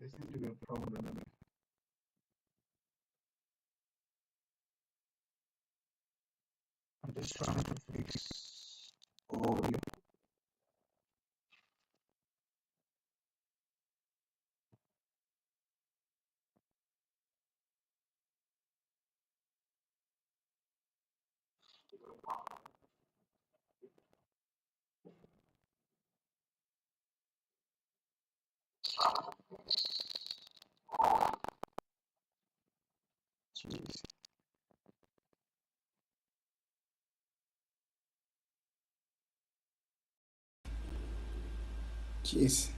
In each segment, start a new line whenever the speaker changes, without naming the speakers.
There seems to be a problem. I'm just trying to fix audio. Jeez. Jeez.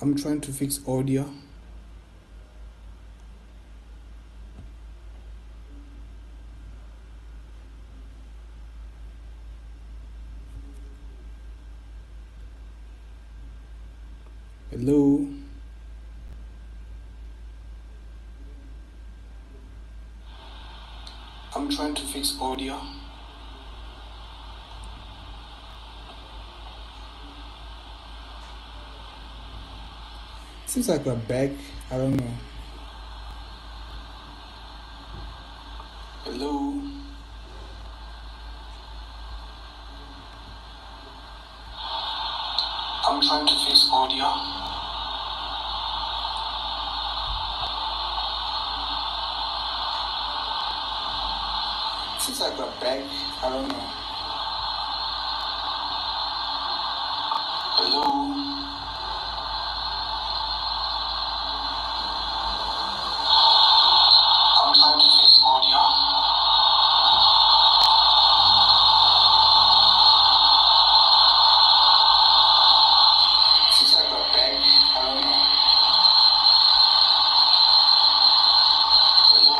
I'm trying to fix audio. Hello. I'm trying to fix audio. Seems like we're back. I don't know. Hello. I'm trying to fix audio. Seems like we're back. I don't know. Hello. I'm trying to fix audio. Seems like we're back. I don't know. Hello.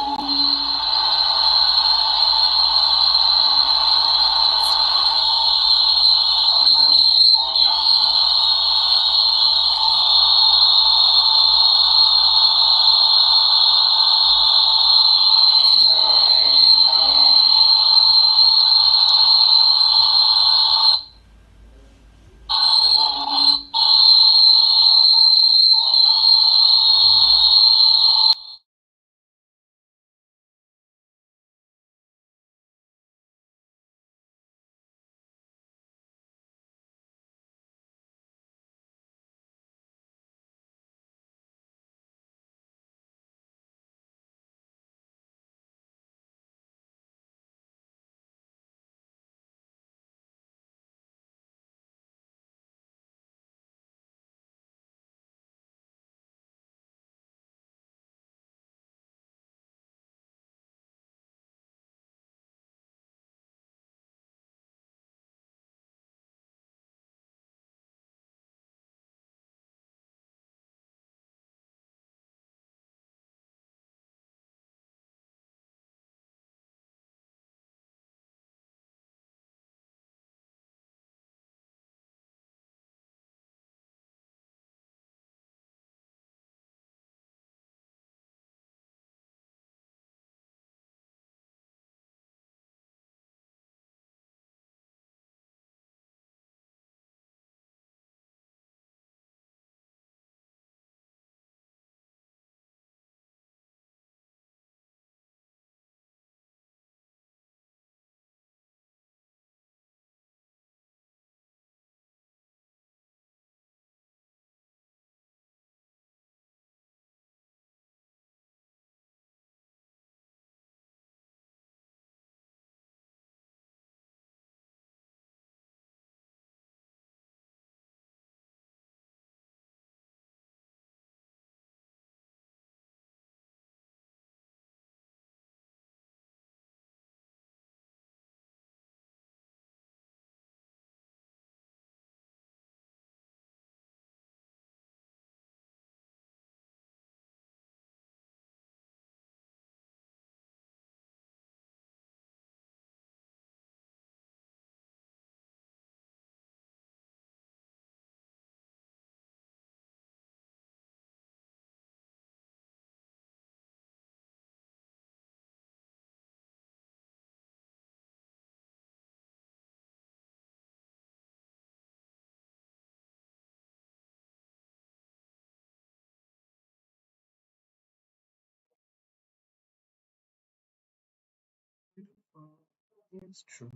It's true.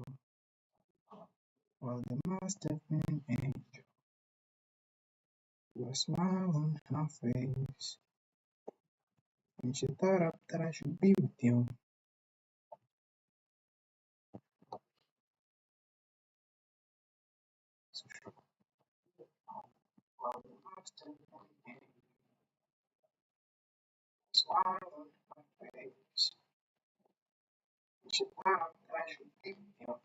Well, there must have been an angel with a smile on her face when she thought up that I should be with you. It's true. Well, there must have been an angel with a smile on her face when she thought up that I should be with you.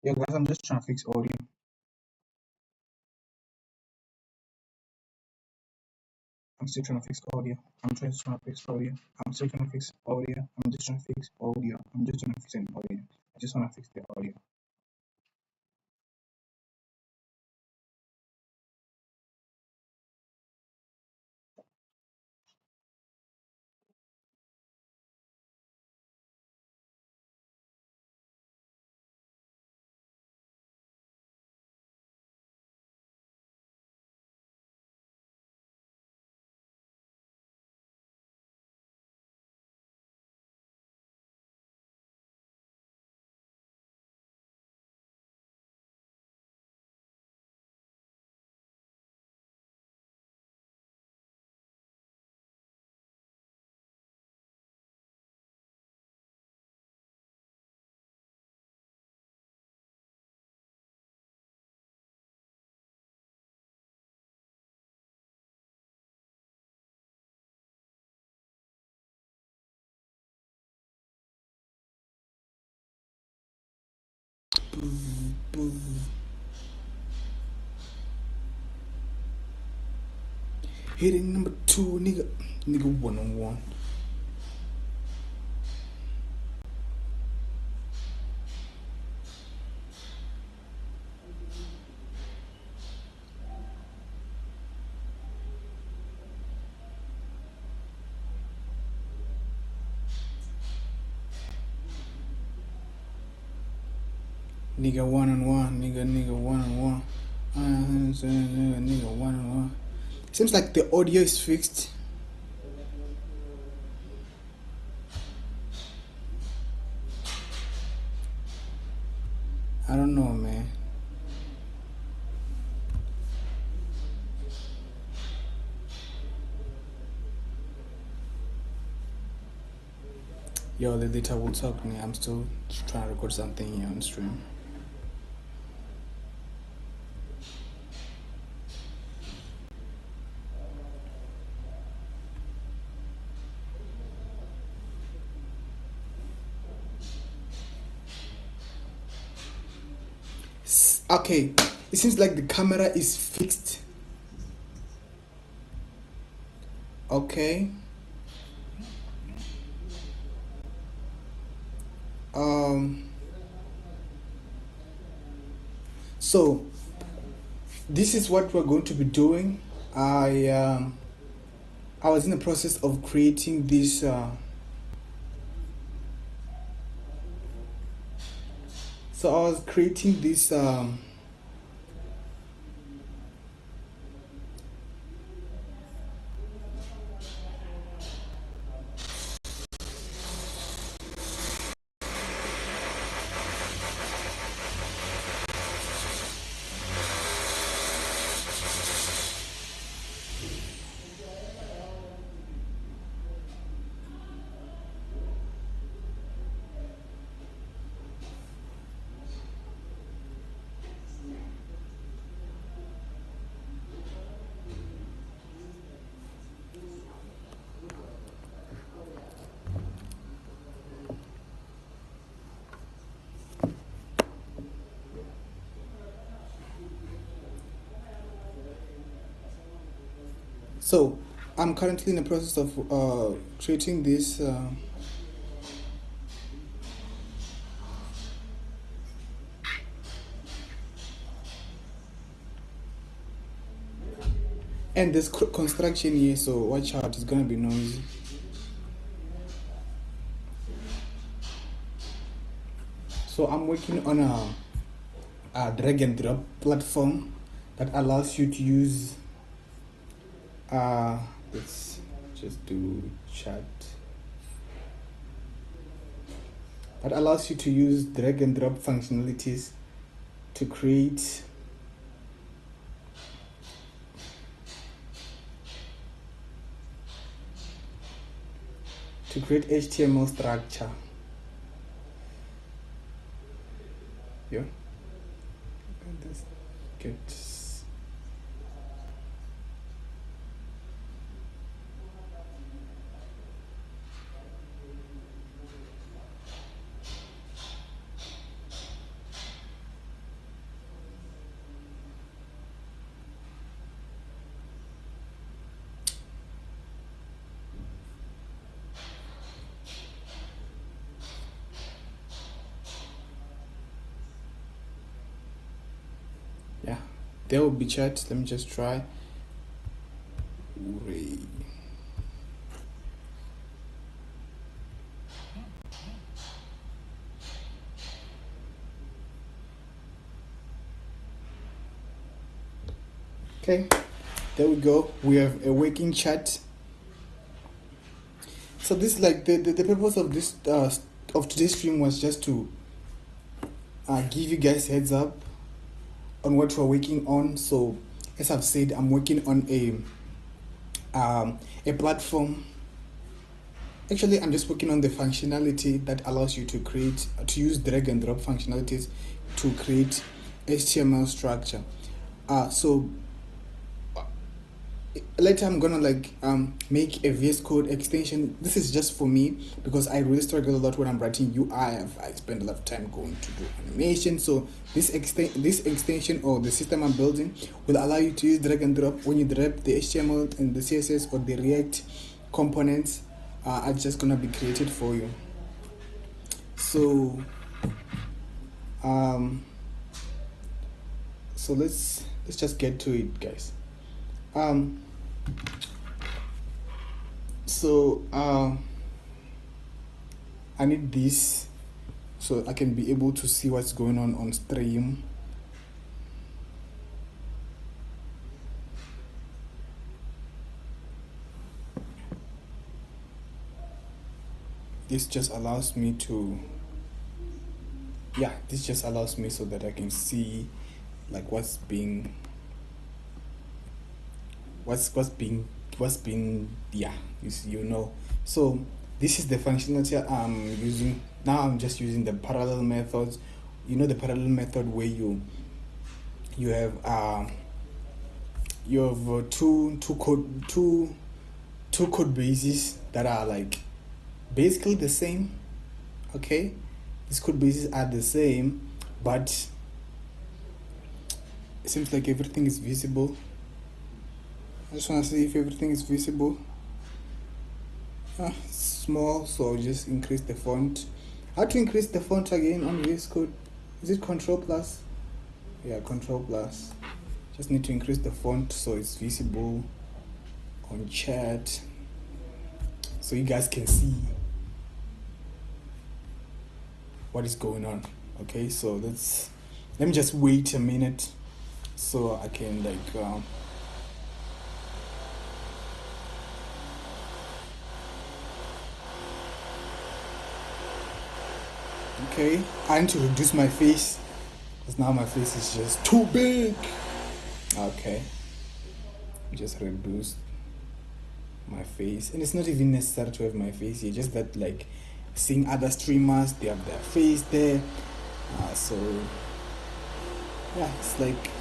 Yeah, guys, I'm just trying to fix audio. I'm still trying to fix audio. I'm just trying to fix audio. I'm still trying to fix audio. I'm just trying to fix audio. I'm just trying to fix an audio. I just want to fix the audio. Hitting number 2, nigga 1-on-1. Nigga 1-on-1, nigga 1-on-1. Nigga 1-on-1. Seems like the audio is fixed. I don't know, man. Yo, later we'll talk, man. I'm still trying to record something here on stream. Okay, it seems like the camera is fixed. Okay. So this is what we're going to be doing. I was in the process of creating this so I was creating this so I'm currently in the process of creating this And this construction here, so watch out, it's gonna be noisy. So I'm working on a drag and drop platform that allows you to use let's just do chat. That allows you to use drag and drop functionalities to create HTML structure. Yeah. This gets yeah, there will be chat. Let me just try. Hooray. Okay, there we go. We have a working chat. So this, like, the purpose of this of today's stream was just to give you guys heads up on what we're working on. So as I've said, I'm working on a platform. Actually, I'm just working on the functionality that allows you to use drag and drop functionalities to create HTML structure. So later I'm gonna make a VS Code extension. This is just for me because I really struggle a lot when I'm writing UI. I spend a lot of time going to do animation. So this extension or the system I'm building will allow you to use drag and drop. When you drop the HTML and the CSS or the React components, are just gonna be created for you. So so let's just get to it, guys. So I need this so I can be able to see what's going on stream. This just allows me to, this just allows me so that I can see like what's being so this is the functionality I'm using now. I'm just using the parallel methods. The parallel method where you have two code bases that are like basically the same. Okay, these code bases are the same, but it seems like everything is visible. I just want to see if everything is visible. It's small, so I'll just increase the font. How to increase the font again on VS Code? Is it Control Plus? Yeah, Control Plus. Just need to increase the font so it's visible on chat, so you guys can see what is going on. Okay, so let me just wait a minute so I can okay, I need to reduce my face because now my face is just too big. Okay, just reduce my face, and it's not even necessary to have my face here, just that like seeing other streamers, they have their face there, so yeah, it's like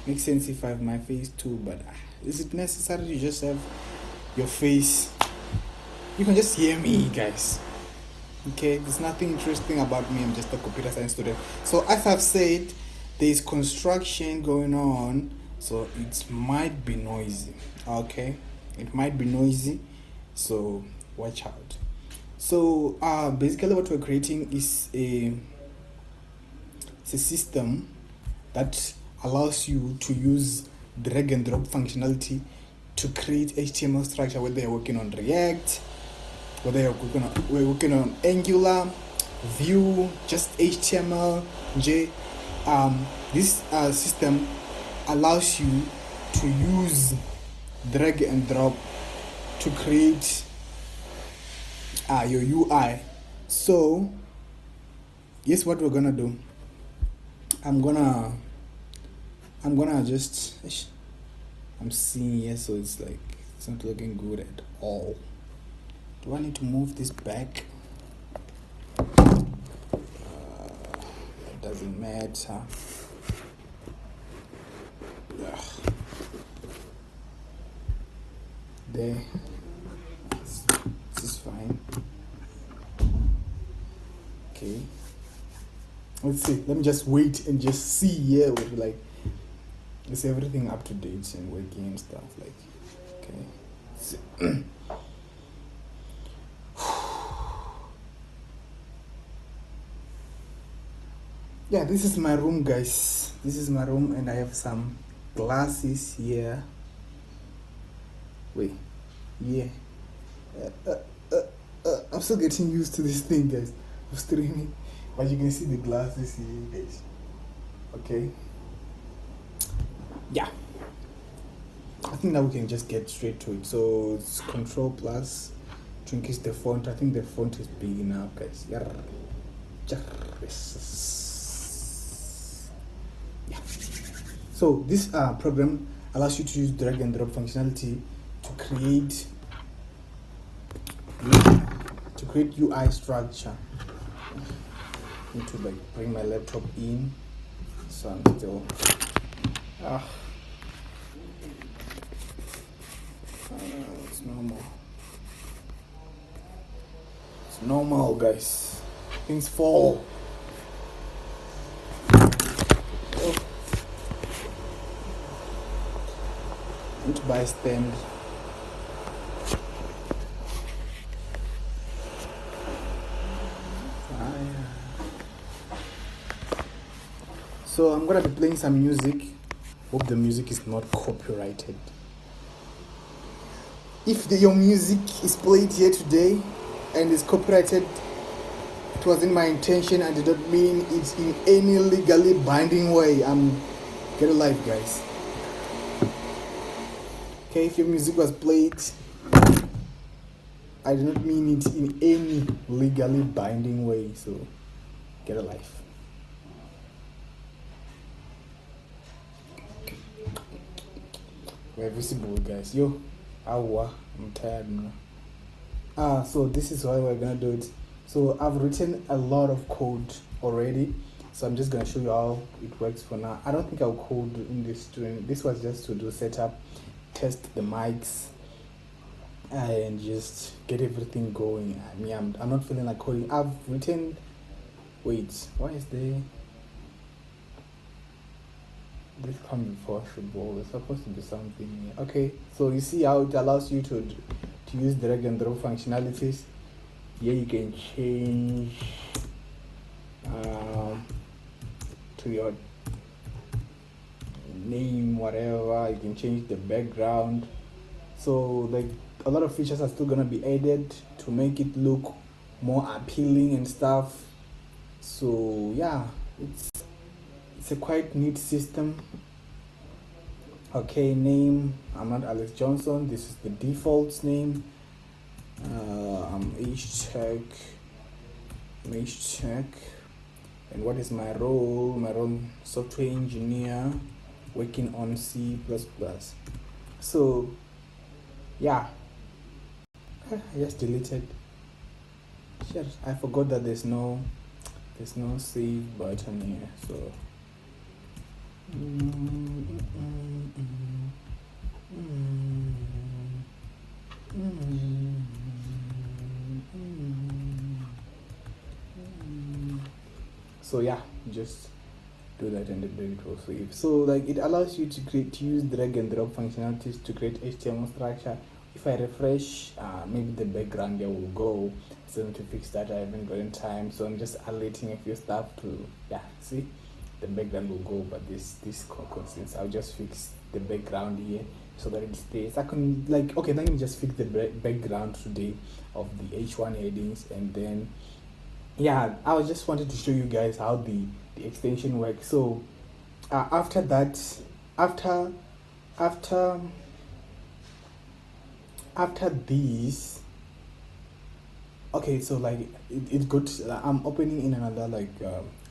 makes sense if I have my face too. But is it necessary to just have your face? You can just hear me, guys. Okay, there's nothing interesting about me. I'm just a computer science student. So as I've said, there's construction going on, so it might be noisy. Okay, it might be noisy, so watch out. So basically what we're creating is a system that allows you to use drag and drop functionality to create HTML structure, whether you're working on React, whether we're working on Angular, Vue, just HTML, this system allows you to use drag and drop to create your UI. So guess what we're gonna do? I'm gonna just, I'm seeing here, so it's like it's not looking good at all. Do I need to move this back? It doesn't matter. There. This is fine. Okay. Let's see. Let me just wait and just see here with like, is everything up to date and working and stuff like. Okay. So, yeah, this is my room, guys. This is my room, and I have some glasses here. Wait, yeah. I'm still getting used to this thing, guys, of streaming. But you can see the glasses here, guys. Okay. Yeah. I think now we can just get straight to it. So it's Control Plus to increase the font. I think the font is big enough, guys. Yeah. So this program allows you to use drag and drop functionality to create UI structure. I need to like bring my laptop in, so I'm still it's normal, guys. Things fall. Oh. I need to buy a stand. So I'm gonna be playing some music. Hope the music is not copyrighted. If your music is played here today and is copyrighted, it wasn't my intention and did not mean it in any legally binding way. Get a life, guys. Okay, if your music was played, I did not mean it in any legally binding way, so get a life. We're visible, guys. Yo, I'm tired now. So this is why we're gonna do it. So I've written a lot of code already, so I'm just gonna show you how it works for now. I don't think I'll code in this stream. This was just to do setup, test the mics, and just get everything going. I mean, I'm not feeling like coding. I've written. Wait, why is there? This come before football. There's supposed to be something here. Okay, so you see how it allows you to use drag and drop functionalities. Here you can change to your name, whatever. You can change the background. So like a lot of features are still gonna be added to make it look more appealing and stuff. So yeah, it's a quite neat system. Okay, name. I'm not Alex Johnson. This is the default name. I'm H-Tech. And what is my role? My role, software engineer, working on C++. So, yeah. I just deleted. Shit, I forgot that there's no save button here. So. So yeah, just do that and then it will save. So like it allows you to use drag and drop functionalities to create HTML structure. If I refresh, maybe the background there will go. So to fix that, I haven't gotten time, so I'm just alerting a few stuff to see. the background will go, but this constants. I'll just fix the background here so that it stays. I can like, okay, let me just fix the background today of the H1 headings, and then yeah, I was just wanted to show you guys how the extension works. So after that, after after this, okay, so like it's good. I'm opening in another like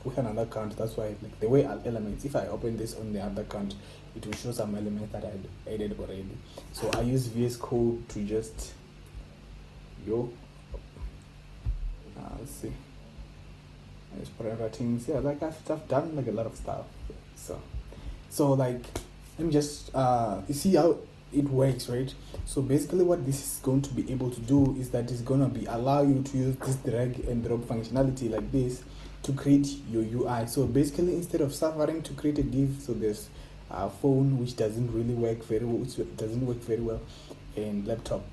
with another account. That's why like the way elements, if I open this on the other account, it will show some elements that I added already. So I use VS Code to just let's see. There's forever things. Yeah, like I've done like a lot of stuff. So like let me just you see how it works, right? So basically what this is going to be able to do is that it's gonna be allow you to use this drag and drop functionality like this to create your UI. So basically instead of suffering to create a div, so there's a phone which doesn't really work very well, and laptop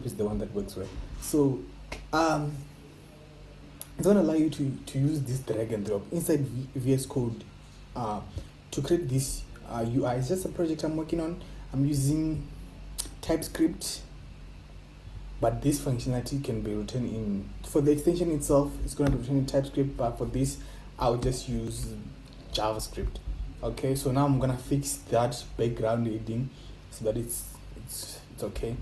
is the one that works well. So it's going to allow you to use this drag and drop inside VS Code to create this UI. It's just a project I'm working on. I'm using TypeScript, but this functionality can be written in, for the extension itself, it's going to be written in TypeScript, but for this, I'll just use JavaScript. Okay, so now I'm going to fix that background heading so that it's okay.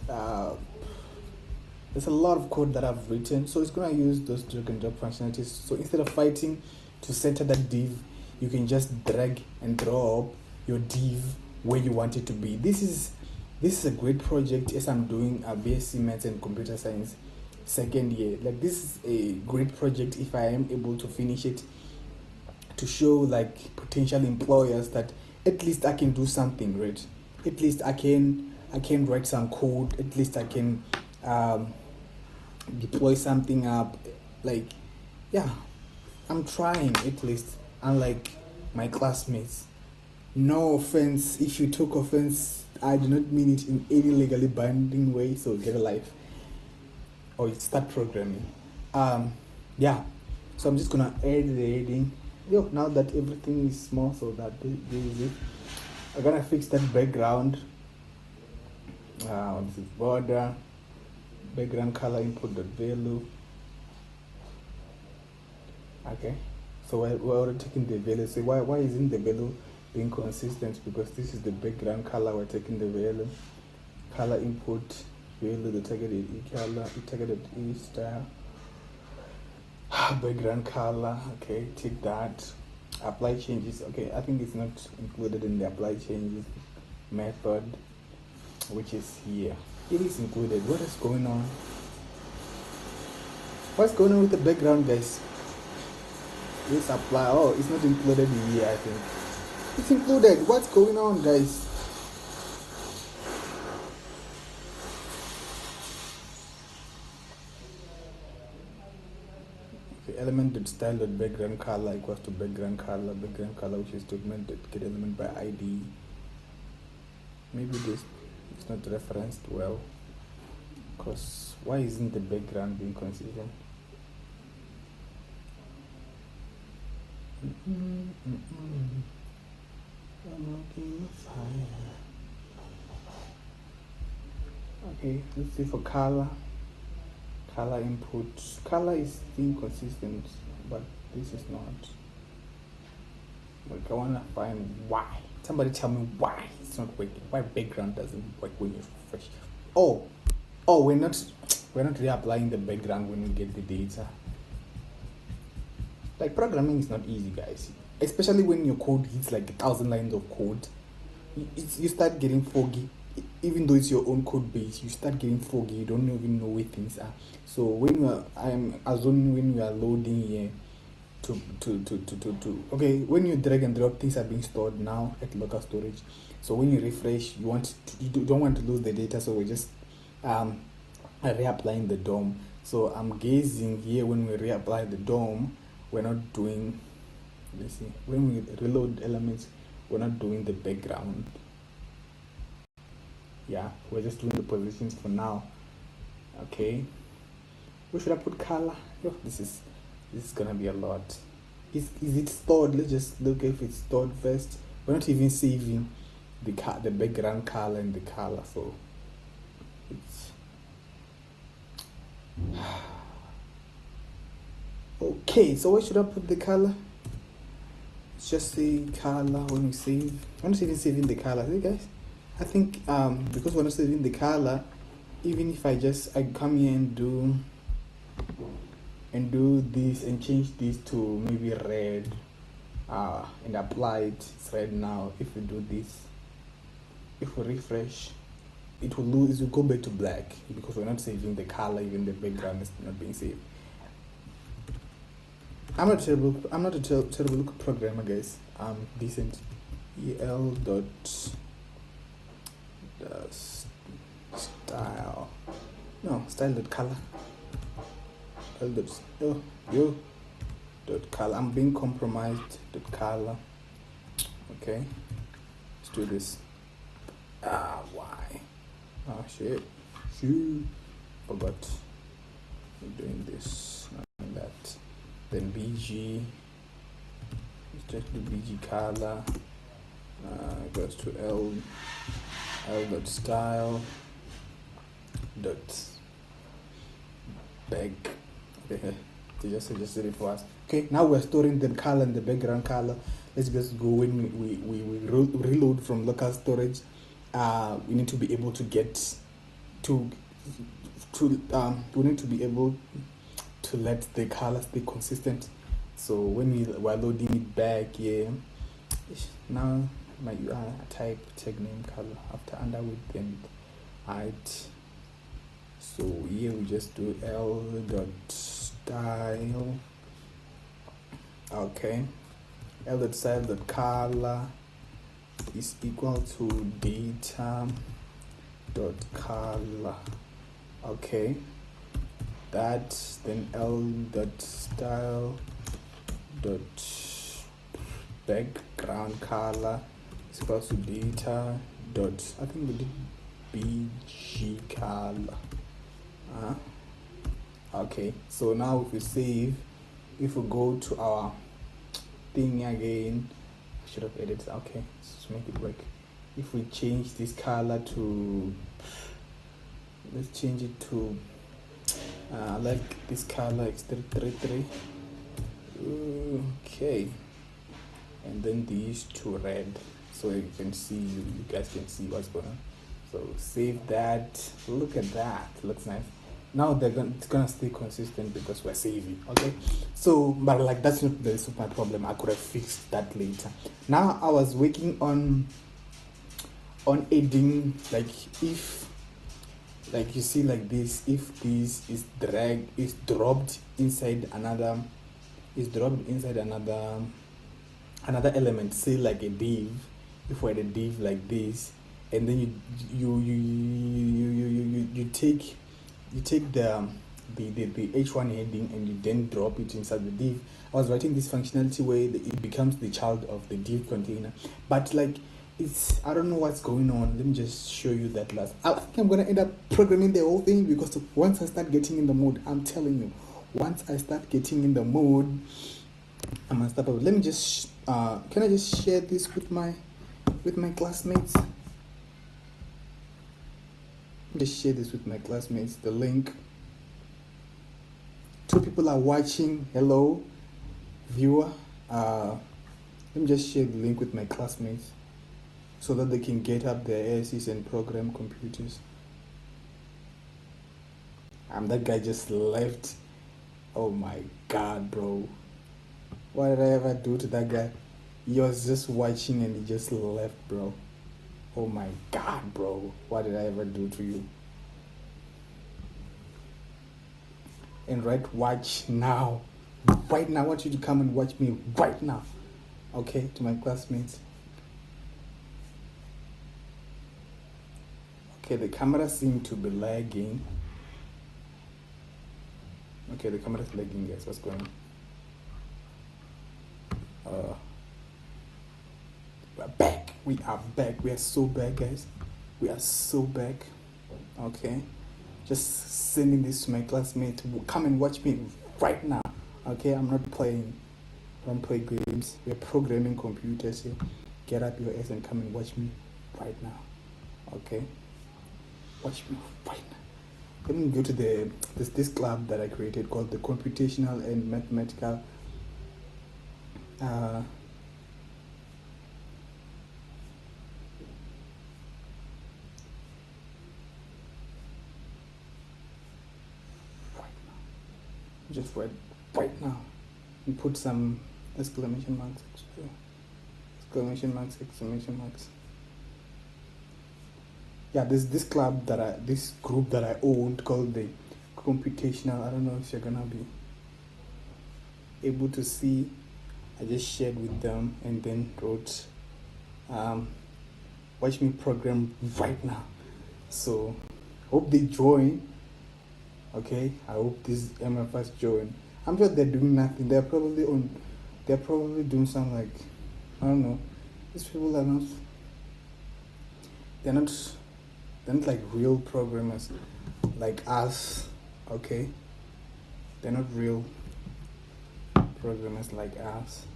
There's a lot of code that I've written, so it's going to use those drag and drop functionalities. So instead of fighting to center that div, you can just drag and drop your div where you want it to be. This is a great project as I'm doing a BSc Maths and Computer Science second year. Like this is a great project if I am able to finish it, to show like potential employers that at least I can do something, right? At least I can write some code. At least I can deploy something up. Like, yeah, I'm trying at least, unlike my classmates. No offense if you took offense. I do not mean it in any legally binding way, so get a life or start programming. Yeah, so I'm just gonna add the heading. Now that everything is small, so that this is it. I'm gonna fix that background. This is border, background color input dot value. Okay, so we're already taking the value. So why isn't the value being consistent? Because this is the background color. We're taking the value, color input value, the targeted e color, targeted e style, background color. Okay, take that. Apply changes. Okay, I think it's not included in the apply changes method, which is here. It is included. What is going on? What's going on with the background, guys? Let's apply. Oh, it's not included in here, I think. It's included. What's going on, guys? Okay, element dot style dot background color equals to background color, which is document dot get element by ID. Maybe this is not referenced well, because why isn't the background being consistent? Okay, let's see for color input. Color is inconsistent, but this is not. Like, I want to find why. Somebody tell me why it's not working. Why background doesn't work when you refresh? Oh, we're not reapplying the background when we get the data. Like, programming is not easy, guys. Especially when your code hits like 1,000 lines of code. You start getting foggy. Even though it's your own code base, you start getting foggy. You don't even know where things are. So when I'm assuming when we are loading here to okay, when you drag and drop, things are being stored now at local storage. So when you refresh, you don't want to lose the data. So we're just reapplying the DOM. So I'm guessing here when we reapply the DOM, we're not doing, let's see, when we reload elements, we're not doing the background. Yeah, we're just doing the positions for now. Okay, where should I put color? This is gonna be a lot. Is it stored? Let's just look if it's stored first. We're not even saving the background color and the color, so it's okay. So where should I put the color? Let's just say color when we save. We're not even saving the color, see guys? I think because we're not saving the color, even if I come here and do this and change this to maybe red and apply it's red now. If we do this, if we refresh, it will go back to black because we're not saving the color, even the background is not being saved. I'm not a terrible programmer, guys. I'm decent. el dot style dot color dot color. I'm being compromised dot color. Okay, let's do this. Why? Oh shit, forgot we're doing this, not doing that. Then BG, let's just do BG color. Goes to L dot style dot back. Okay, they just suggested it for us. Okay, now we're storing the color and the background color. Let's just go when we reload from local storage. We need to be able to get to we need to be able to let the color stay consistent. So when we're loading it back here, now my UI type tag name color after underwidth and height. So here we just do L dot style. Okay, L dot style dot color is equal to data dot color. Okay, that then L dot style dot background color is equal to data dot, I think we did BG color. Okay, so now if we save, if we go to our thing again, I should have edited. Okay, let's make it work. If we change this color to, let's change it to like this color X333. Okay, and then these two red, so you can see, you guys can see what's going on. So save that. Look at that, looks nice. Now it's gonna stay consistent because we're saving. Okay, so but like that's not the super problem. I could have fixed that later. Now I was working on adding, like, if, like, you see like this, if this is dropped inside another element, say like a div. If we had a div like this, and then you take the h1 heading and you then drop it inside the div. I was writing this functionality where it becomes the child of the div container, but like, I don't know what's going on. Let me just show you that last. I think I'm gonna end up programming the whole thing, because once I start getting in the mood, I'm telling you, once I start getting in the mood, I'm gonna start. Let me just can I just share this with my classmates? Just share this with my classmates, the link. 2 people are watching. Hello, viewer. Let me just share the link with my classmates so that they can get up their asses and program computers. That guy just left. Oh my god, bro. What did I ever do to that guy? He was just watching and he just left, bro. Oh my god, bro. What did I ever do to you? And watch now. Right now. I want you to come and watch me right now. Okay, to my classmates. Okay, the camera seems to be lagging. Okay, the camera is lagging, guys. What's going on? We're back. We are back. We are so back, guys. We are so back. Okay. Just sending this to my classmate. Come and watch me right now. Okay, I'm not playing. don't play games. We're programming computers here. Get up your ass and come and watch me right now. Okay? Watch me right now. Let me go to this club that I created called the Computational and Mathematical just right now and put some exclamation marks, exclamation marks. Yeah, this club this group that I owned called the Computational. I don't know if you're gonna be able to see. I just shared with them and then wrote watch me program right now. So hope they join. Okay, I hope these MFers join. I'm sure they're doing nothing. They're probably doing some, like, I don't know. These people are not. They're not like real programmers like us. Okay, they're not real programmers like us.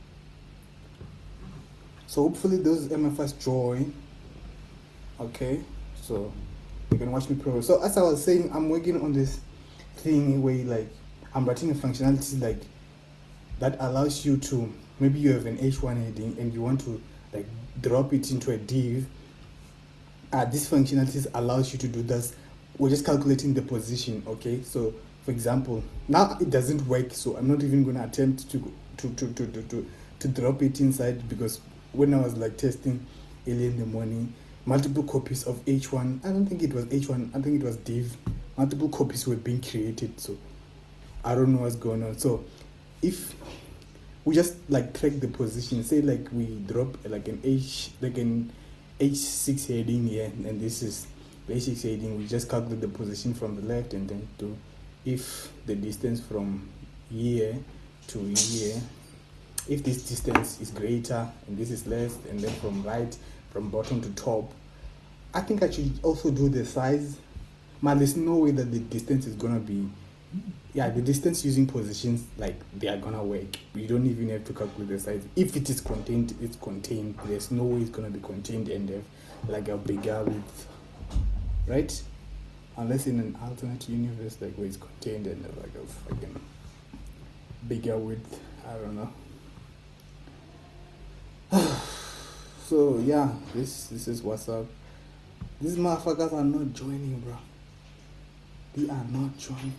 So hopefully those MFers join. Okay, so you can watch me program. So as I was saying, I'm working on this thing where, like, I'm writing a functionality like that allows you to, maybe you have an H1 heading and you want to like drop it into a div. This functionality allows you to do this. We're just calculating the position. Okay, so for example, now it doesn't work, so I'm not even going to attempt to drop it inside, because when I was like testing early in the morning, multiple copies of H1, I don't think it was H1, I think it was div, multiple copies were being created, so I don't know what's going on. So if we just like track the position, say like we drop like an H6 heading here, and this is the H6 heading, we just calculate the position from the left and then do if the distance from here to here, if this distance is greater and this is less, and then from bottom to top. I think I should also do the size. Man, there's no way that the distance is gonna be, the distance using positions, like, they are gonna work. You don't even have to calculate the size. If it is contained, it's contained. There's no way it's gonna be contained and have like a bigger width, right? Unless in an alternate universe, like where it's contained and like a fucking bigger width. I don't know. So yeah, this is what's up. These motherfuckers are not joining, bro. They are not joining.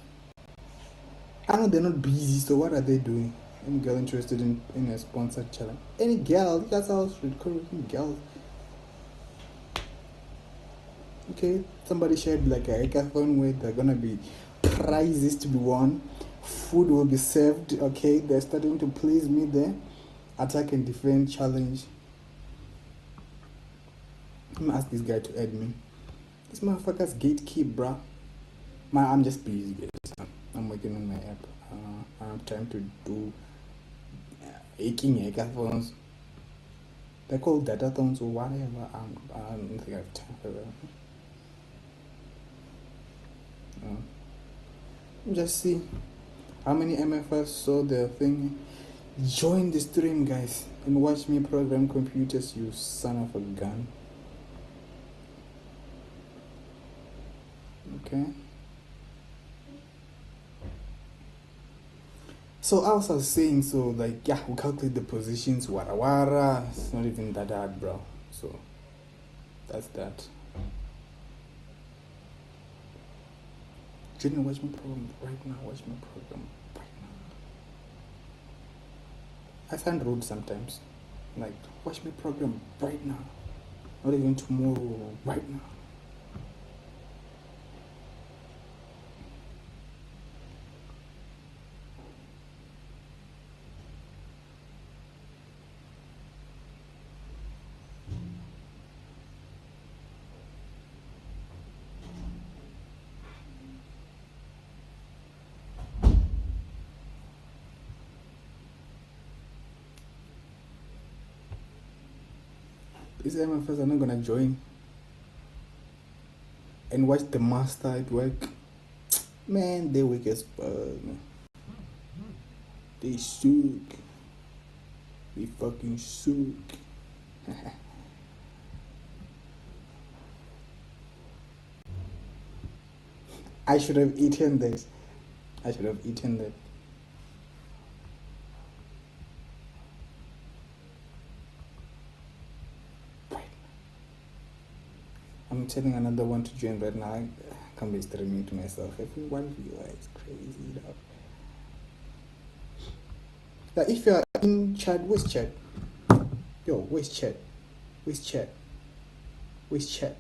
I know they're not busy, so what are they doing? Any girl interested in a sponsored challenge? Any girl? That's how I was recruiting girls. Okay, somebody shared like a hackathon where they're gonna be prizes to be won. Food will be served. Okay, they're starting to please me there. Attack and defend challenge. Let me ask this guy to add me. This motherfucker's gatekeep, bruh. Man, I'm just busy, guys. I'm working on my app. I'm trying to do hacking hackathons. They're called datathons or whatever. I don't think I have time for that. Just see how many MFers saw the thing. Join the stream, guys, and watch me program computers, you son of a gun. Okay. So as I was saying, so like, yeah, we calculate the positions, wara. It's not even that hard, bro. So that's that. Didn't watch my program right now. Watch my program right now. I find rude sometimes. Like, watch my program right now. Not even tomorrow, right now. These MFers are not gonna join and watch the master at work. Man, they weak as fuck. They suck. We fucking suck. I should have eaten this. I should have eaten that. I'm telling another one to join right now. I can't be streaming to myself. Everyone viewer is crazy though. Like if you're in chat, where's chat? Yo, where's chat? Where's chat? Where's chat?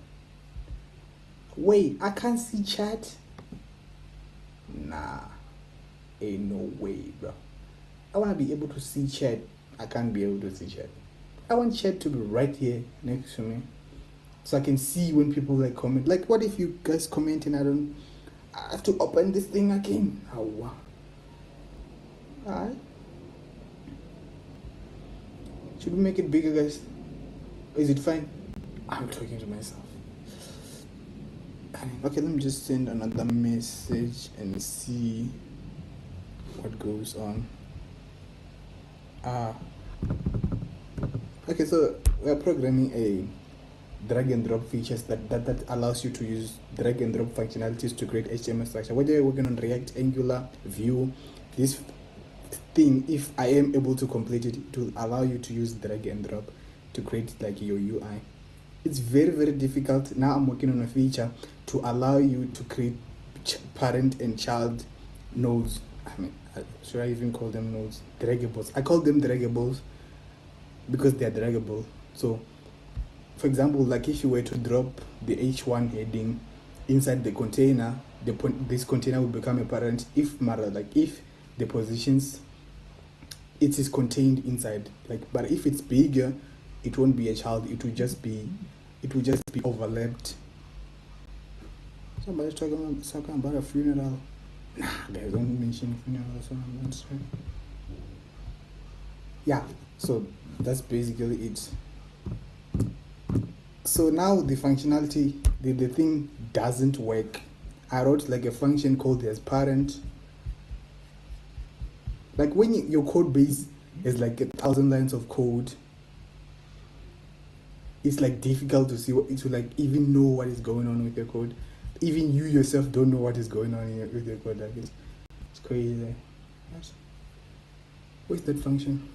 Wait, I can't see chat? Nah. Ain't no way, bro. I wanna be able to see chat. I can't be able to see chat. I want chat to be right here next to me, so I can see when people like comment. Like, what if you guys comment and I have to open this thing again? Oh wow. Alright. Should we make it bigger, guys? Or is it fine? I'm talking to myself. Okay, let me just send another message and see what goes on. Okay, so we're programming a drag and drop features that allows you to use drag and drop functionalities to create HTML structure. Whether you're working on React, Angular, Vue, this thing, if I am able to complete it, it will allow you to use drag and drop to create like your UI. It's very, very difficult. Now I'm working on a feature to allow you to create parent and child nodes. I mean, should I even call them nodes? Draggables. I call them draggables because they are draggable. So, for example, like if you were to drop the H1 heading inside the container, this container will become a parent if the positions it is contained inside. But if it's bigger, it won't be a child. It will just be overlapped. Somebody's talking about a funeral. Nah, guys, don't mention funerals on that stream. Yeah, so that's basically it. So now the functionality, the thing doesn't work. I wrote like a function called as parent. Like when your code base is like 1,000 lines of code, it's like difficult to see to like even know what is going on with your code. Even you yourself don't know what is going on with your code. Like it's crazy. Where's that function?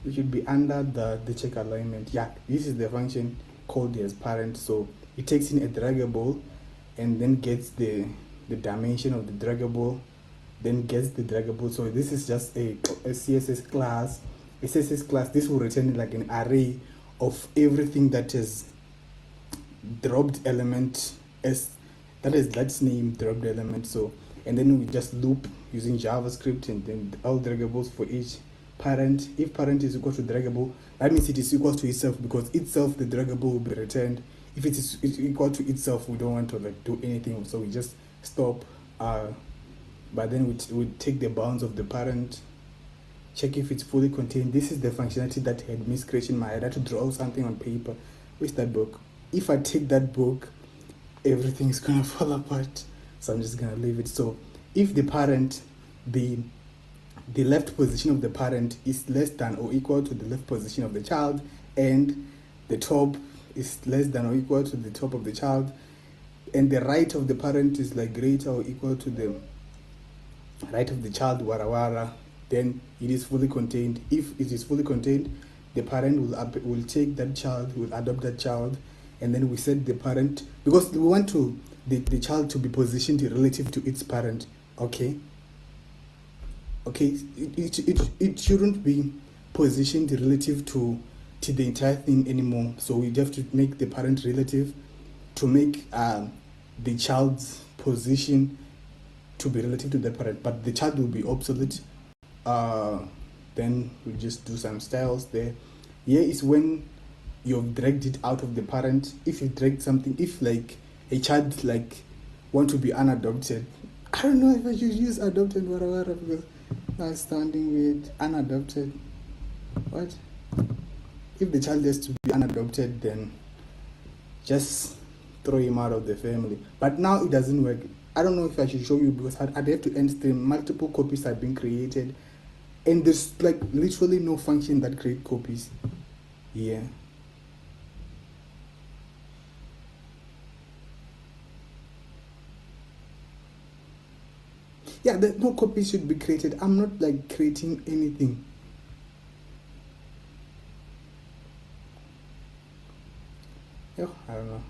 It should be under the check alignment. Yeah, this is the function called as parent. So it takes in a draggable and then gets the dimension of the draggable, then gets the draggable. So this is just a CSS class. A CSS class, this will return like an array of everything that is dropped element that's named dropped element. So, and then we just loop using JavaScript and then all draggables for each parent. If parent is equal to draggable, that means it is equal to itself, because itself the draggable will be returned. If it's equal to itself, we don't want to like do anything, so we just stop. But then we take the bounds of the parent, check if it's fully contained. This is the functionality that had me scratching my head. I had to draw something on paper. Where's that book? If I take that book, everything is gonna fall apart. So I'm just gonna leave it. So if the parent, the left position of the parent is less than or equal to the left position of the child, and the top is less than or equal to the top of the child, and the right of the parent is like greater or equal to the right of the child, wara, then it is fully contained. If it is fully contained, the parent will take that child, will adopt that child, and then we set the parent, because we want the child to be positioned relative to its parent. Okay, it shouldn't be positioned relative to the entire thing anymore. So we have to make the parent relative to make the child's position to be relative to the parent, but the child will be obsolete. Then we just do some styles there. Here is when you've dragged it out of the parent. If you dragged something, if like a child like want to be unadopted, I don't know if I should use adopted because that's standing with unadopted. What? If the child has to be unadopted, then just throw him out of the family. But now it doesn't work. I don't know if I should show you, because I'd have to end stream. Multiple copies have been created, and there's like literally no function that create copies here. Yeah, no copies should be created. I'm not like creating anything. Yeah, I don't know.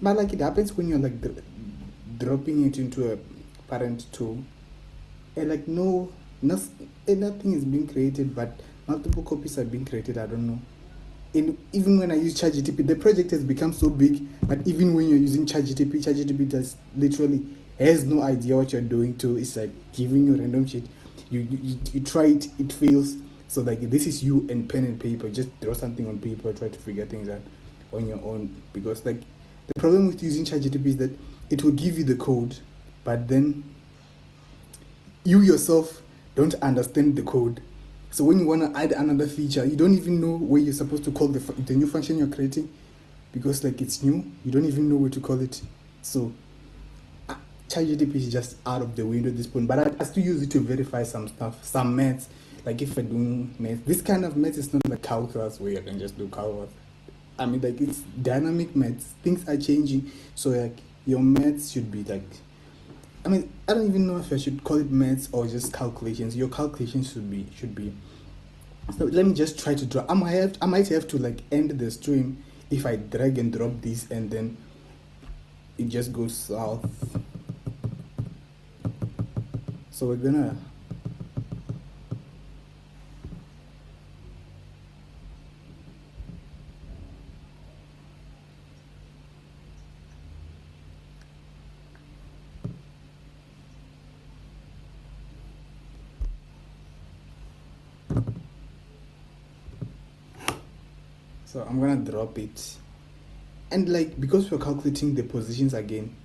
But like it happens when you're like dropping it into a parent tool, and like nothing is being created, but multiple copies are being created. I don't know. And even when I use ChatGPT, the project has become so big that even when you're using ChatGPT does literally has no idea what you're doing to. It's like giving you random shit. You try it, it fails. So like this is you and pen and paper. Just draw something on paper, try to figure things out on your own. Because like the problem with using ChatGPT is that it will give you the code, but then you yourself don't understand the code. So when you want to add another feature, you don't even know where you're supposed to call the new function you're creating, because like it's new, you don't even know where to call it. So ChatGPT is just out of the window at this point. But I still use it to verify some stuff, some maths. Like if I'm doing math, this kind of math is not like calculus where you can just do calculus. I mean, like it's dynamic maths. Things are changing, so like your maths should be like. I mean, I don't even know if I should call it maths or just calculations. Your calculations should be. So let me just try to draw. I might have to like end the stream if I drag and drop this, and then it just goes south. So we're gonna. So I'm gonna drop it, and like because we're calculating the positions again,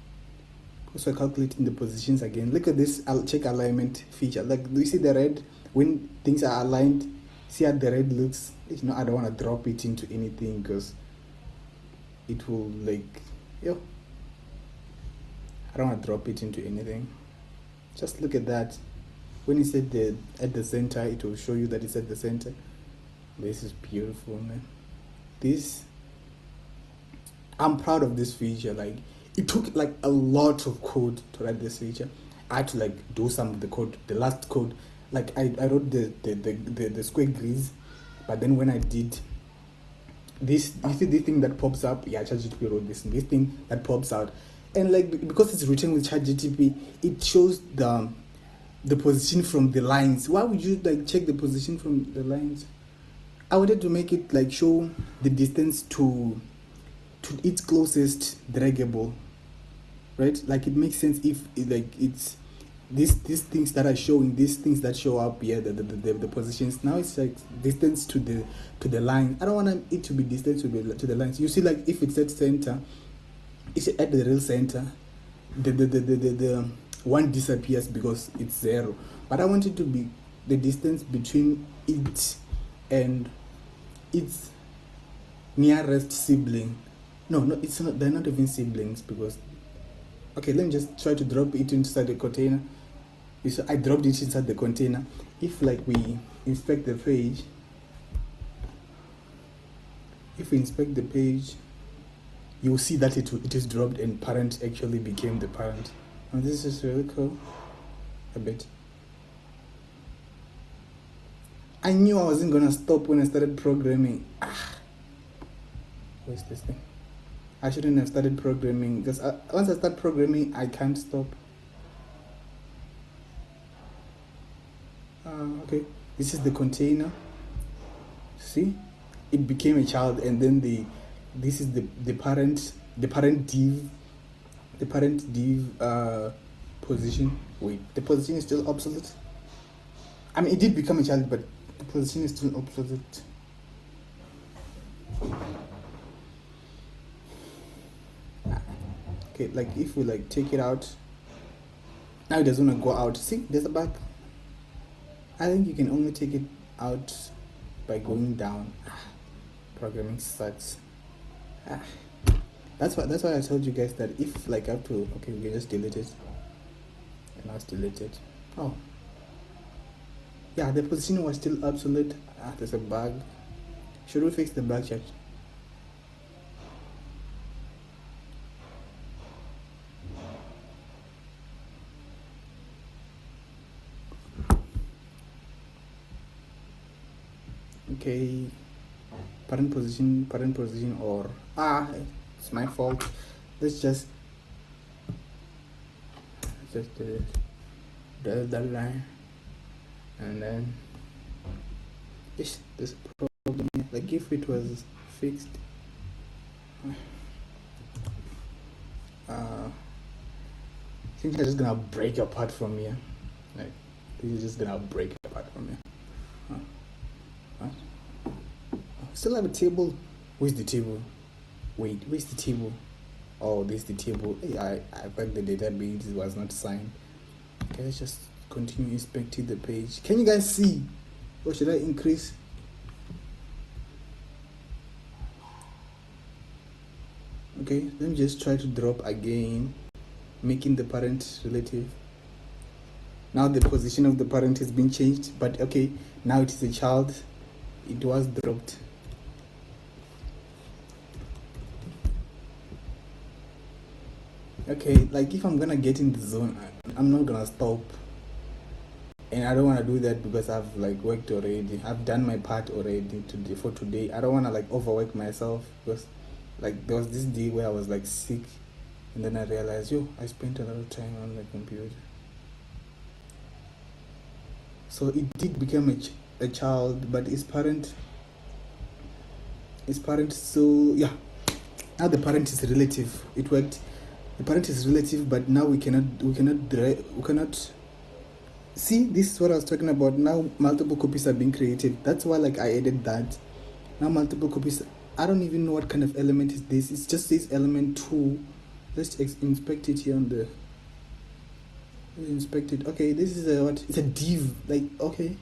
look at this. I'll check alignment feature. Like, do you see the red when things are aligned? See how the red looks. I don't want to drop it into anything because it will like, yo. I don't want to drop it into anything. Just look at that. When it's at the center, it will show you that it's at the center. This is beautiful, man. I'm proud of this feature. Like, it took like a lot of code to write this feature. I had to like do some of the code, the last code. Like I wrote the square grids, but then when I did this, you see this thing that pops up? Yeah, ChatGPT wrote this thing that pops out, and like because it's written with ChatGPT, it shows the position from the lines. Why would you like check the position from the lines? I wanted to make it like show the distance to its closest draggable, right? Like it makes sense if it's these things that are showing, these things that show up here, the positions. Now it's like distance to the line. I don't want it to be distance to the lines. You see, like if it's at center, it's at the real center. The one disappears because it's 0. But I want it to be the distance between it and its nearest sibling. No, it's not. They're not even siblings because. Okay, let me just try to drop it inside the container. So I dropped it inside the container. If like we inspect the page, you will see that it is dropped and parent actually became the parent. And this is really cool. A bit. I knew I wasn't gonna stop when I started programming. Where's this thing? I shouldn't have started programming because once I start programming, I can't stop. Okay, this is the container. See, it became a child, and then this is the parent div position. Wait, the position is still obsolete. I mean, it did become a child, but the position is still obsolete. Okay, like if we like take it out, now it doesn't want to go out. See, there's a bug. I think you can only take it out by going down. Programming sucks. That's why I told you guys that if like I have to, okay, we can just delete it. And now it's deleted. Oh, Yeah, the position was still absolute. There's a bug. Should we fix the bug, chat? Okay, parent position, or it's my fault. Let's just do that line, and then this problem. Like if it was fixed, things are just gonna break apart from here. Like this is just gonna break apart from here. What? Still have a table. Where's the table? Wait, where's the table? Oh, this is the table. Hey, I thought the database was not signed. Okay, let's just continue inspecting the page. Can you guys see? Or should I increase? Okay, let me just try to drop again, making the parent relative. Now the position of the parent has been changed, but okay, now it is a child. It was dropped. Okay, like if I'm gonna get in the zone, I'm not gonna stop. And I don't want to do that because I've like worked already. I've done my part already for today. I don't want to like overwork myself because like there was this day where I was like sick, and then I realized, I spent a lot of time on the computer. So it did become a child, but his parent. So yeah, now the parent is relative. It worked. The parent is relative, but now we cannot see. This is what I was talking about. Now multiple copies are being created. That's why like I added that. Now multiple copies. I don't even know what kind of element is this. It's just this element 2. Let's inspect it here on the. Inspect it. Okay, this is what? It's a div. Like okay.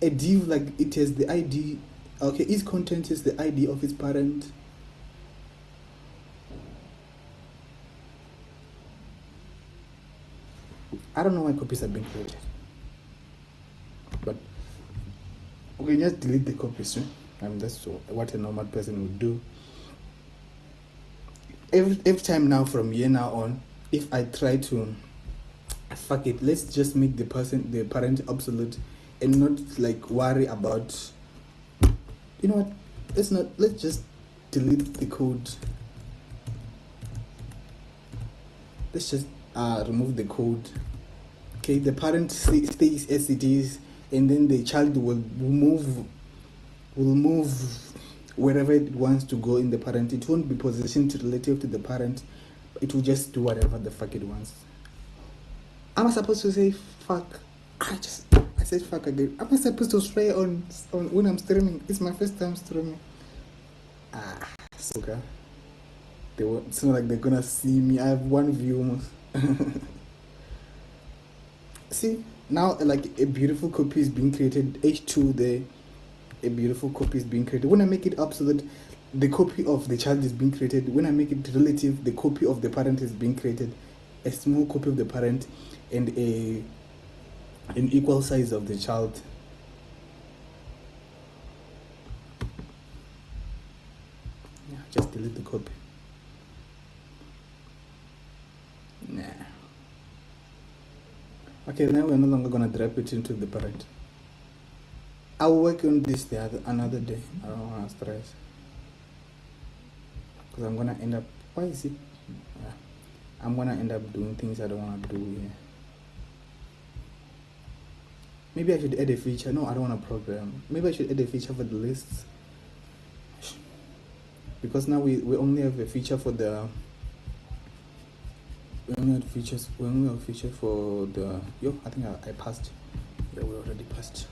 A div, like it has the ID. Okay, its content is the ID of its parent. I don't know why copies have been created, but okay, just delete the copies. Right? That's what a normal person would do. Every time now, from here now on, if I try to fuck it, let's just make the parent absolute, and not like worry about. You know what? Let's just delete the code. Let's just remove the code. Okay, the parent stays as it is, and then the child will move wherever it wants to go in the parent. It won't be positioned relative to the parent. It will just do whatever the fuck it wants. Am I supposed to say fuck? I said fuck again. Am I supposed to swear on when I'm streaming? It's my first time streaming. Okay. It's not like they're gonna see me. I have 1 view almost. See, now like a beautiful copy is being created. H2 there. A beautiful copy is being created. When I make it absolute, the copy of the child is being created. When I make it relative, the copy of the parent is being created. A small copy of the parent and an equal size of the child. Yeah, just delete the copy. Nah. Okay, now we're no longer gonna drop it into the parent. I'll work on this another day. I don't wanna stress. Because I'm gonna end up. Why is it? I'm gonna end up doing things I don't wanna do here. Maybe I should add a feature. No, I don't want to program. Maybe I should add a feature for the lists. Because now we only have a feature for the. We only have features. We only have a feature for the. I think I passed. Yeah, we already passed.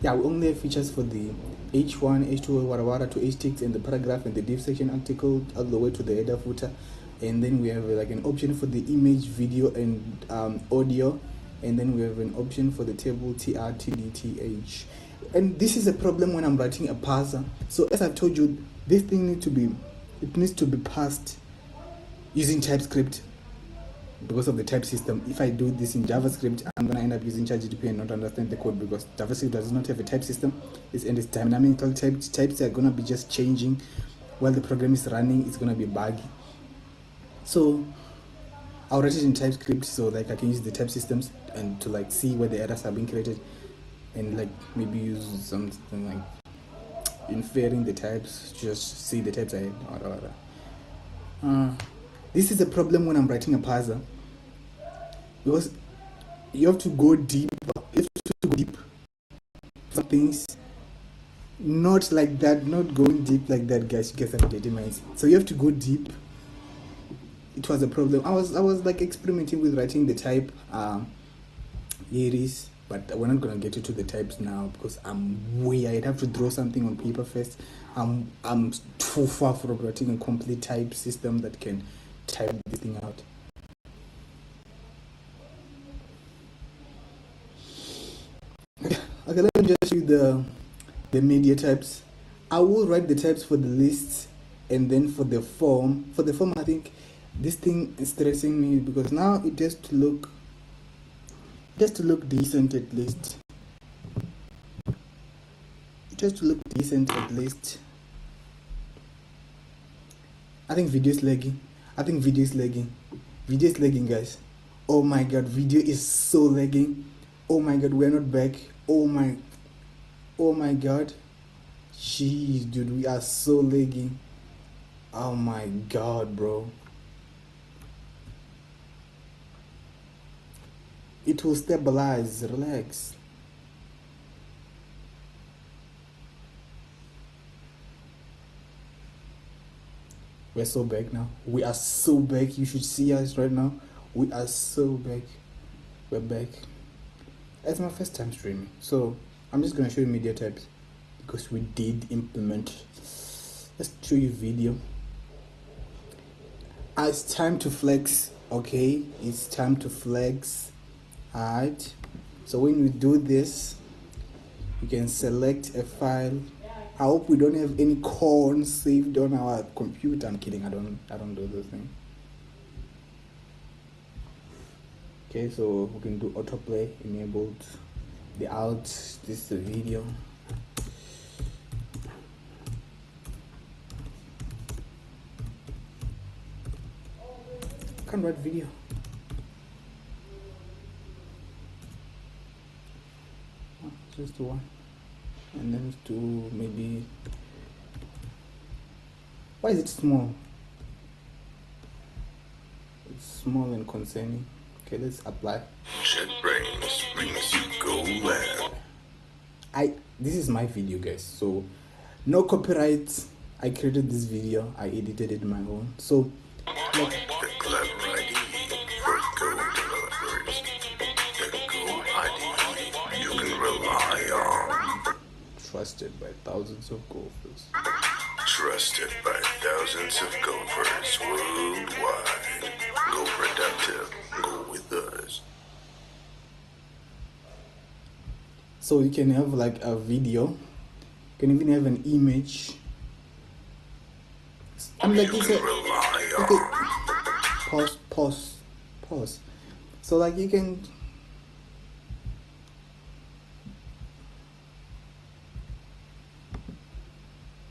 Yeah, we only have features for the H1, H2, whatever to H6 and the paragraph and the div section article all the way to the header footer, and then we have like an option for the image, video, and audio, and then we have an option for the table TR, TD, TH, And this is a problem when I'm writing a parser. So as I've told you, this thing needs to be parsed using TypeScript because of the type system. If I do this in JavaScript, I'm gonna end up using ChatGPT and not understand the code because JavaScript does not have a type system. And it's dynamical types. Types are gonna be just changing while the program is running. It's gonna be buggy. So I'll write it in TypeScript so like I can use the type systems and to like see where the errors are being created, and like maybe use something like inferring the types, just see the types ahead. This is a problem when I'm writing a parser because you have to go deep. You have to go deep. Some things, not like that, not going deep like that, guys. You guys have dirty minds. So you have to go deep. It was a problem. I was like experimenting with writing the type Iris, but we're not gonna get into the types now because I'd have to draw something on paper first. I'm too far from writing a complete type system that can type this thing out. Okay, let me just show you the media types. I will write the types for the lists and then for the form. For the form, I think this thing is stressing me because now it has to look decent at least. It has to look decent at least. I think video is lagging. Video is lagging, guys. Oh my god, video is so lagging. Oh my god, we're not back. Oh my god. Jeez, dude, we are so lagging. Oh my god, bro. It will stabilize. Relax. We're so back now. We are so back. You should see us right now. We are so back. We're back. It's my first time streaming, so I'm just gonna show you media types because we did implement. Let's show you video. It's time to flex. Okay, it's time to flex. Alright, so when we do this, you can select a file. I hope we don't have any corns saved on our computer. I'm kidding. I don't do those things. Okay, so we can do autoplay enabled. The out. This is the video. Can't write video. Just do one, and then do maybe. Why is it small? It's small and concerning. Okay, let's apply. JetBrains brings you go lab. This is my video, guys, so no copyright. I created this video. I edited it my own. So look. The Club ID for Go developers. The Go ID you can rely on. Trusted by thousands of golfers. Trusted by thousands of golfers worldwide. Go productive. Go with us. So you can have like a video. You can even have an image. I'm like this. Okay. Pause. So like you can.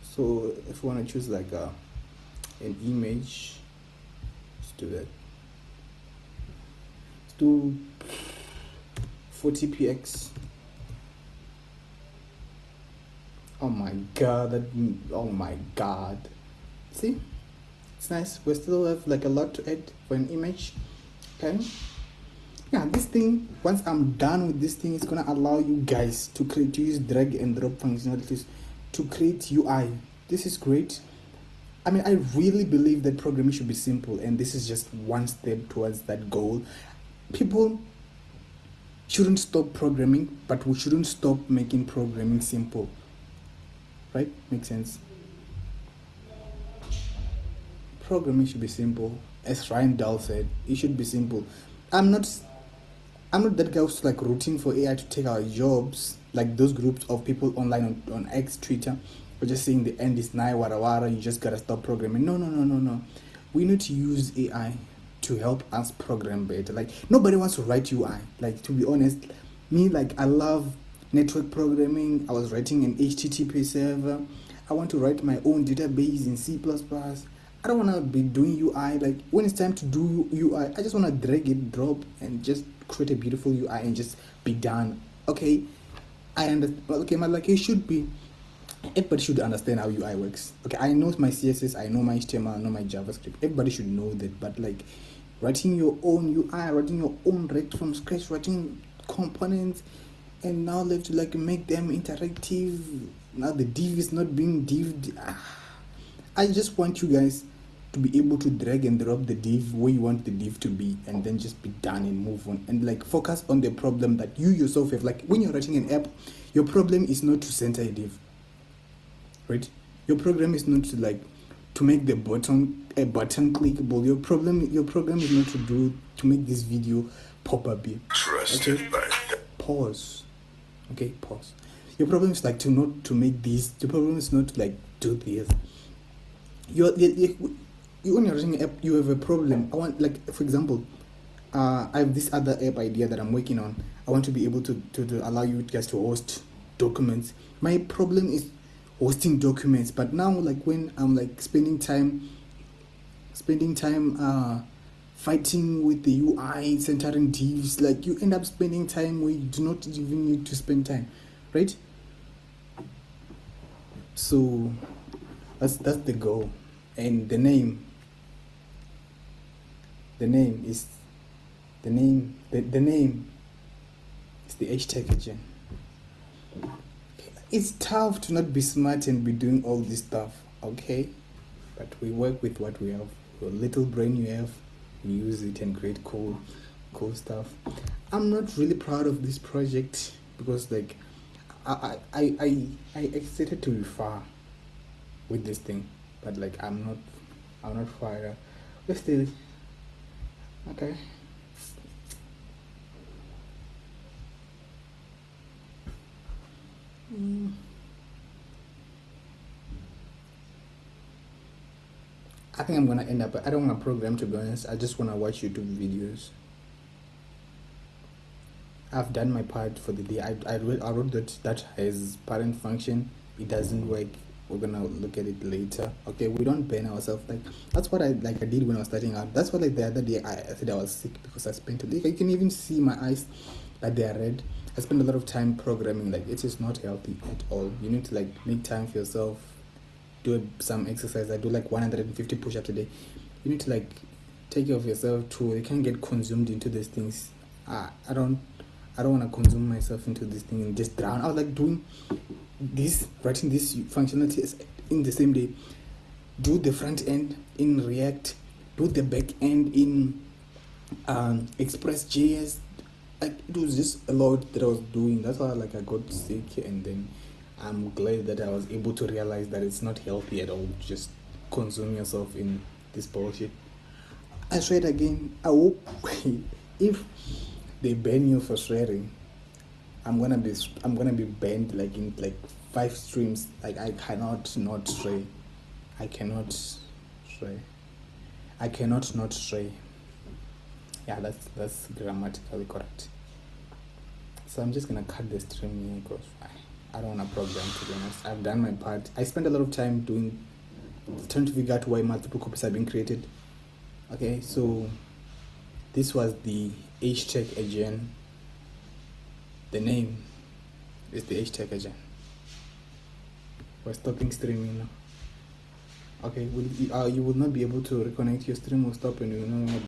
So if you want to choose like an image, let's do that. Let's do 40px. Oh my god, oh my god. See? It's nice. We still have like a lot to add for an image. Okay. Yeah, this thing, once I'm done with this thing, it's gonna allow you guys to use drag and drop functionalities to create UI. This is great. I mean, I really believe that programming should be simple, and this is just one step towards that goal. People shouldn't stop programming, but we shouldn't stop making programming simple. Right? Makes sense. Programming should be simple. As Ryan Dahl said, it should be simple. I'm not that guy who's like rooting for AI to take our jobs. like those groups of people online on X, Twitter, are just saying the end is nigh, wara wara, you just gotta stop programming. No. We need to use AI to help us program better. Like, nobody wants to write UI. Like, to be honest, me, like, I love network programming. I was writing an HTTP server. I want to write my own database in C++. I don't want to be doing UI. Like, when it's time to do UI, I just want to drag it, drop, and just create a beautiful UI and just be done. Okay, I understand. Okay, like, it should be. Everybody should understand how UI works. Okay, I know my CSS, I know my HTML, I know my JavaScript. Everybody should know that. But like, writing your own UI, writing your own React from scratch, writing components, and now let's like make them interactive. Now the div is not being dived. I just want you guys to be able to drag and drop the div where you want the div to be, and then just be done and move on, and like focus on the problem that you yourself have. Like, when you're writing an app, your problem is not to center a div, right? Your program is not to like to make the button clickable. Your program is not to make this video pop up here. Okay, pause. Okay, pause. Your problem is like to make this. Your problem is not to like do this. When you're writing an app, you have a problem. I want, like, for example, I have this other app idea that I'm working on. I want to be able to allow you guys to host documents. My problem is hosting documents, but now, like, when I'm like spending time fighting with the UI, centering divs, like, you end up spending time where you do not even need to spend time, right? So that's the goal. And the name is the name is the hashtag agent. It's tough to not be smart and be doing all this stuff, okay? But we work with what we have. The little brain you have, we use it and create cool stuff. I'm not really proud of this project because, like, I expected to be far with this thing, but like I'm not far. But still, okay. I think I'm gonna end up. I don't want to program, to be honest. I just want to watch YouTube videos. I've done my part for the day. I wrote that as parent function. It doesn't work. We're gonna look at it later. Okay, we don't burn ourselves. Like, that's what I did when I was starting out. That's what, like, the other day I said I was sick because I spent a day. You can even see my eyes that they are red. I spend a lot of time programming. Like, it is not healthy at all. You need to, like, make time for yourself. Do some exercise. I do like 150 push-ups a day. You need to, like, take care of yourself too. You can't get consumed into these things. I don't want to consume myself into this thing and just drown. I was like doing this, writing this functionality in the same day. Do the front end in React. Do the back end in Express.js. Like, it was just a lot that I was doing. That's why, like, I got sick, and then I'm glad that I was able to realize that it's not healthy at all. Just consume yourself in this bullshit. I swear it again. I hope if they ban you for swearing, I'm gonna be banned like in like 5 streams. Like, I cannot not swear. I cannot swear. I cannot not swear. Yeah, that's grammatically correct. So I'm just gonna cut the stream here because I don't wanna program, to be honest. I've done my part. I spent a lot of time trying to figure out why multiple copies have been created. Okay, so this was the hashtag agent. The name is the hashtag agent. We're stopping streaming now. Okay, you will not be able to reconnect your stream. Will stop and you will not